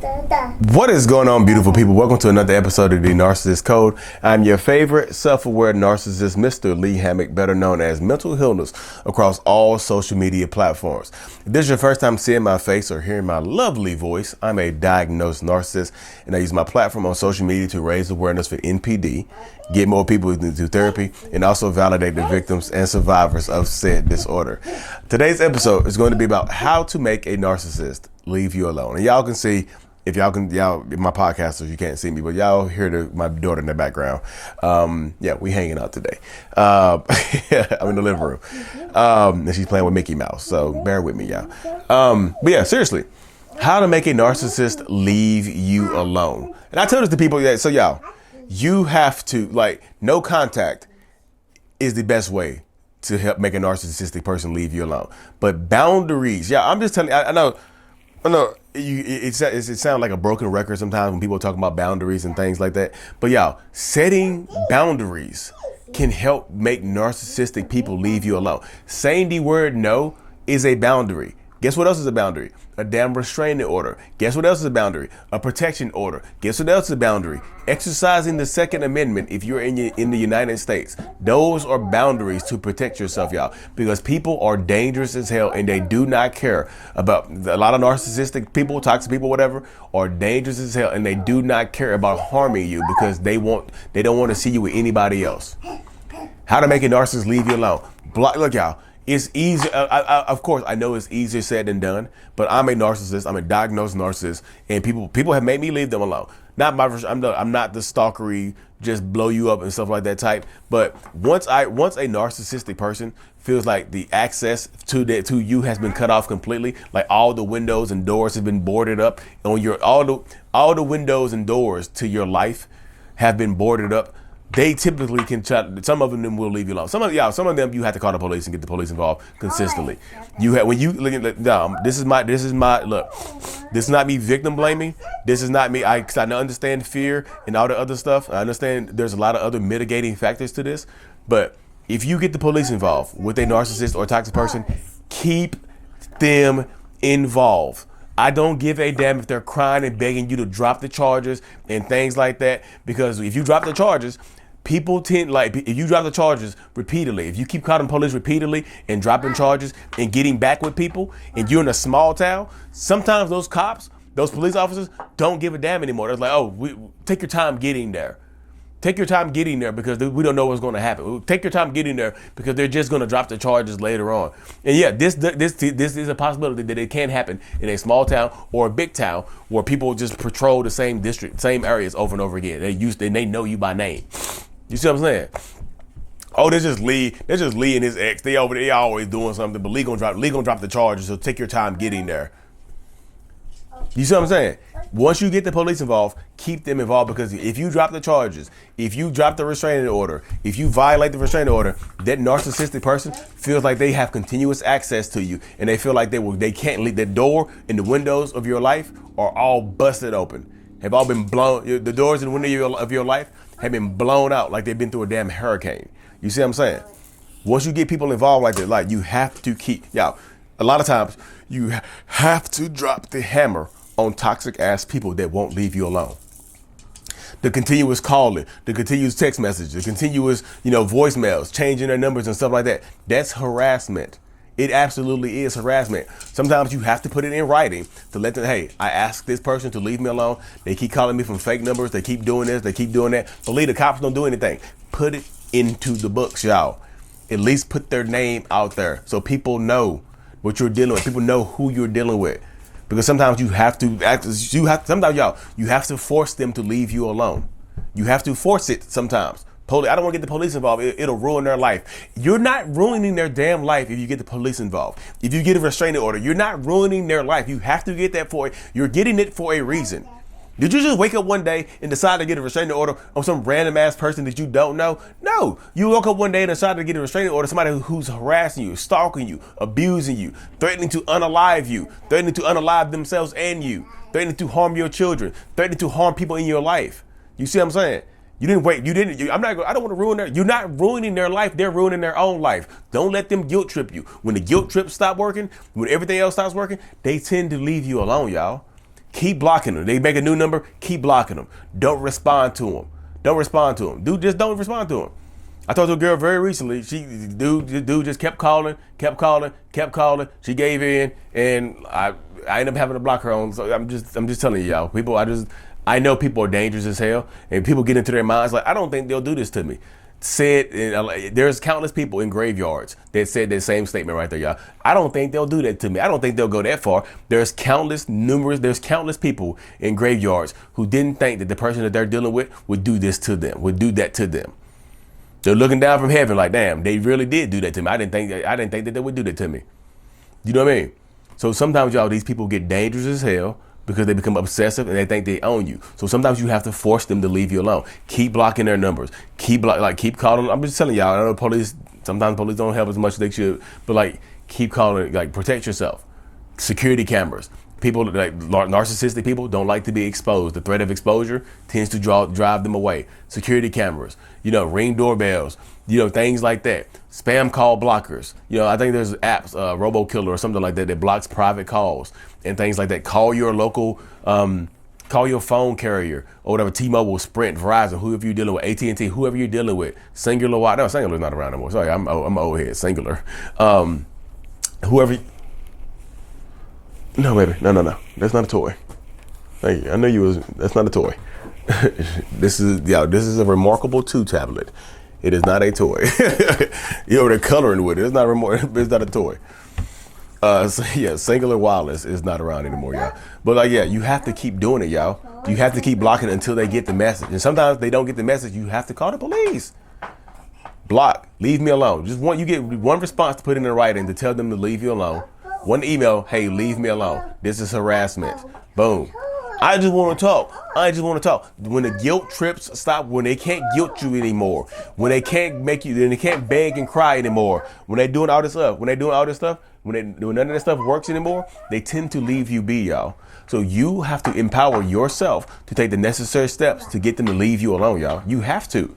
What is going on, beautiful people? Welcome to another episode of the Narcissists Code. I'm your favorite self-aware narcissist, Mr. Lee Hammock, better known as Mental Healness, across all social media platforms. If this is your first time seeing my face or hearing my lovely voice, I'm a diagnosed narcissist, and I use my platform on social media to raise awareness for NPD, get more people into therapy, and also validate the victims and survivors of said disorder. Today's episode is going to be about how to make a narcissist leave you alone. And y'all can see, if y'all my podcasters, you can't see me, but y'all hear my daughter in the background. Yeah, we hanging out today. I'm in the living room. And she's playing with Mickey Mouse, so bear with me, y'all. But yeah, seriously, how to make a narcissist leave you alone. And I tell this to people, so y'all, you have to, no contact is the best way to help make a narcissistic person leave you alone. But boundaries, yeah, I'm just telling you, I know, it sounds like a broken record sometimes when people talk about boundaries and things like that. But y'all, setting boundaries can help make narcissistic people leave you alone. Saying the word no is a boundary. Guess what else is a boundary? A damn restraining order. Guess what else is a boundary? A protection order. Guess what else is a boundary? Exercising the Second Amendment if you're in the United States. Those are boundaries to protect yourself, y'all. Because people are dangerous as hell and they do not care about, a lot of narcissistic people, toxic people, whatever, are dangerous as hell and they do not care about harming you because they don't want to see you with anybody else. How to make a narcissist leave you alone. Look, y'all. It's easy. Of course, I know it's easier said than done, but I'm a narcissist. I'm a diagnosed narcissist, and people have made me leave them alone. I'm not the stalkery, just blow you up and stuff like that type. But once a narcissistic person feels like the access to you has been cut off completely, like all the windows and doors have been boarded up, on all the windows and doors to your life have been boarded up. They typically can some of them will leave you alone. Some of them you have to call the police and get the police involved consistently. This is not me victim blaming. This is not me. I understand fear and all the other stuff. I understand there's a lot of other mitigating factors to this. But if you get the police involved with a narcissist or toxic person, keep them involved. I don't give a damn if they're crying and begging you to drop the charges and things like that, because if you drop the charges, people tend, if you drop the charges repeatedly, if you keep calling police repeatedly and dropping charges and getting back with people, and you're in a small town, sometimes those cops, those police officers don't give a damn anymore. They're like, take your time getting there. Take your time getting there because we don't know what's going to happen. Take your time getting there because they're just going to drop the charges later on. And yeah, this is a possibility that it can happen in a small town or a big town where people just patrol the same district, same areas over and over again. They know you by name. You see what I'm saying? Oh, there's just Lee and his ex. They always doing something, but Lee gonna drop the charges. So take your time getting there. You see what I'm saying? Once you get the police involved, keep them involved, because if you drop the charges, if you drop the restraining order, if you violate the restraining order, that narcissistic person feels like they have continuous access to you, and they feel like they can't leave. The door and the windows of your life are all busted open. Have all been blown. The doors and windows of your life have been blown out like they've been through a damn hurricane. You see what I'm saying? Once you get people involved like that, you have to keep, a lot of times you have to drop the hammer on toxic ass people that won't leave you alone. The continuous calling, the continuous text messages, the continuous, voicemails, changing their numbers and stuff like that. That's harassment. It absolutely is harassment. Sometimes you have to put it in writing to let them, hey, I asked this person to leave me alone. They keep calling me from fake numbers. They keep doing this. They keep doing that. Believe the cops don't do anything. Put it into the books, y'all. At least put their name out there so people know what you're dealing with. People know who you're dealing with. Because sometimes you have to force them to leave you alone. You have to force it sometimes. I don't want to get the police involved. It'll ruin their life. You're not ruining their damn life if you get the police involved. If you get a restraining order, you're not ruining their life. You have to get that you're getting it for a reason. Did you just wake up one day and decide to get a restraining order on some random ass person that you don't know? No, you woke up one day and decided to get a restraining order, somebody who's harassing you, stalking you, abusing you, threatening to unalive you, threatening to unalive themselves and you, threatening to harm your children, threatening to harm people in your life. You see what I'm saying? You didn't wait. I don't want to ruin you're not ruining their life. They're ruining their own life. Don't let them guilt trip you. When the guilt trip stop working, when everything else stops working, they tend to leave you alone, y'all. Keep blocking them. They make a new number, keep blocking them. Don't respond to them. Don't respond to them. Dude, just don't respond to them. I talked to a girl very recently. Dude just kept calling. She gave in, and I ended up having to block her on. So I'm just telling you, y'all. I know people are dangerous as hell, and people get into their minds like, I don't think they'll do this to me. There's countless people in graveyards that said that same statement right there, y'all. I don't think they'll do that to me. I don't think they'll go that far. There's countless people in graveyards who didn't think that the person that they're dealing with would do this to them, would do that to them. They're looking down from heaven like, damn, they really did do that to me. I didn't think that they would do that to me. You know what I mean? So sometimes, y'all, these people get dangerous as hell because they become obsessive and they think they own you. So sometimes you have to force them to leave you alone. Keep blocking their numbers. Keep calling them. I'm just telling y'all, I know sometimes police don't help as much as they should, but keep calling, protect yourself. Security cameras. People narcissistic people don't like to be exposed. The threat of exposure tends to drive them away. Security cameras, ring doorbells, things like that. Spam call blockers. I think there's apps, RoboKiller or something like that blocks private calls and things like that. Call your local, call your phone carrier or whatever, T-Mobile, Sprint, Verizon, whoever you're dealing with, AT&T, whoever you're dealing with. Singular, no, Singular's not around anymore. Sorry, I'm old head. Singular. Whoever. No, baby. No. That's not a toy. Thank you. I knew that's not a toy. This is a Remarkable 2 tablet. It is not a toy. They're coloring with it. It's not a toy. Singular Wireless is not around anymore, y'all. But you have to keep doing it, y'all. You have to keep blocking it until they get the message. And sometimes they don't get the message. You have to call the police. Block. Leave me alone. You get one response to put in writing to tell them to leave you alone. One email, hey, leave me alone. This is harassment. Boom. I just want to talk. When the guilt trips stop, when they can't guilt you anymore, when they can't they can't beg and cry anymore, when they're doing all this stuff, when none of that stuff works anymore, they tend to leave you be, y'all. So you have to empower yourself to take the necessary steps to get them to leave you alone, y'all. You have to.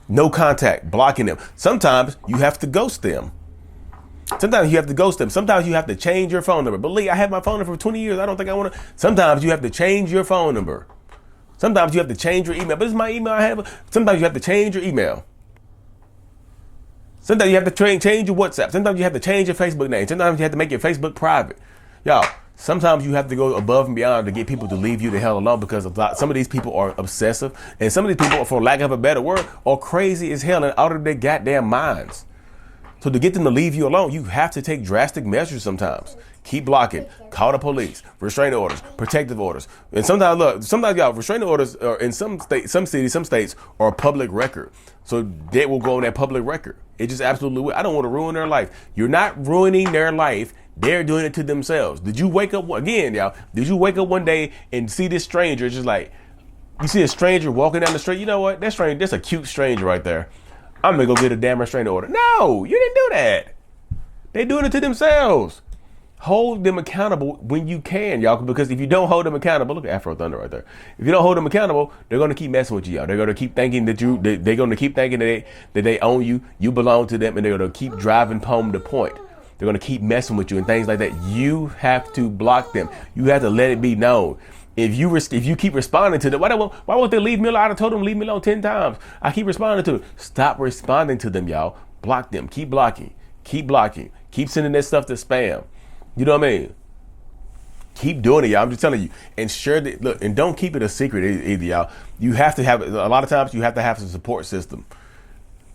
No contact, blocking them. Sometimes you have to ghost them. Sometimes you have to ghost them. Sometimes you have to change your phone number. But Lee, I had my phone number for 20 years. I don't think I want to. Sometimes you have to change your phone number. Sometimes you have to change your email. But this is my email I have. Sometimes you have to change your email. Sometimes you have to change your WhatsApp. Sometimes you have to change your Facebook name. Sometimes you have to make your Facebook private. Y'all, sometimes you have to go above and beyond to get people to leave you the hell alone because some of these people are obsessive. And some of these people, for lack of a better word, are crazy as hell and out of their goddamn minds. So to get them to leave you alone, you have to take drastic measures sometimes. Keep blocking, call the police, restraining orders, protective orders. And sometimes y'all, restraining orders are in some cities, some states are a public record. So they will go on that public record. It just absolutely will. I don't want to ruin their life. You're not ruining their life. They're doing it to themselves. Did you wake up one day and see this stranger just you see a stranger walking down the street? You know what? That's a cute stranger right there. I'm going to go get a damn restraining order. No, you didn't do that. They're doing it to themselves. Hold them accountable when you can, y'all, because if you don't hold them accountable, look at Afro Thunder right there. If you don't hold them accountable, they're going to keep messing with you, y'all. They're going to keep thinking that they own you, you belong to them, and they're going to keep driving home the point. They're going to keep messing with you and things like that. You have to block them. You have to let it be known. If you keep responding to them, why won't they leave me alone? I told them leave me alone 10 times. I keep responding to them. Stop responding to them, y'all. Block them. Keep blocking. Keep sending that stuff to spam. You know what I mean? Keep doing it, y'all. I'm just telling you. And and don't keep it a secret either, y'all. You have to have, a lot of times you have to have a support system.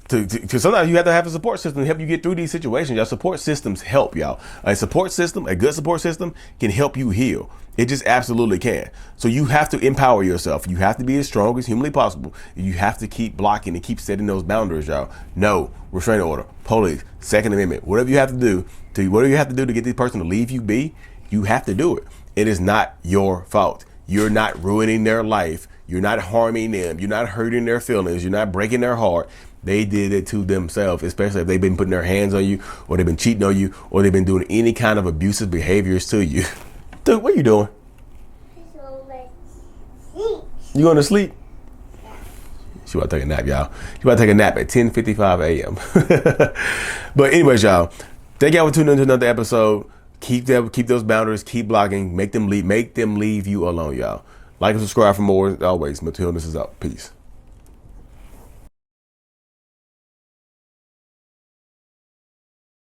Sometimes you have to have a support system to help you get through these situations. Your support systems help, y'all. A good support system can help you heal. It just absolutely can. So you have to empower yourself. You have to be as strong as humanly possible. You have to keep blocking and keep setting those boundaries, y'all. No, restraining order, police, Second Amendment, whatever you have to do to get this person to leave you be, you have to do it. It is not your fault. You're not ruining their life. You're not harming them. You're not hurting their feelings. You're not breaking their heart. They did it to themselves, especially if they've been putting their hands on you, or they've been cheating on you, or they've been doing any kind of abusive behaviors to you. Dude, what are you doing? You going to sleep? She about to take a nap, y'all. She about to take a nap at 10:55 a.m. But anyways, y'all, thank y'all for tuning into another episode. Keep those boundaries. Keep blocking. Make them leave you alone, y'all. Like and subscribe for more. As always, mental illness is up. Peace.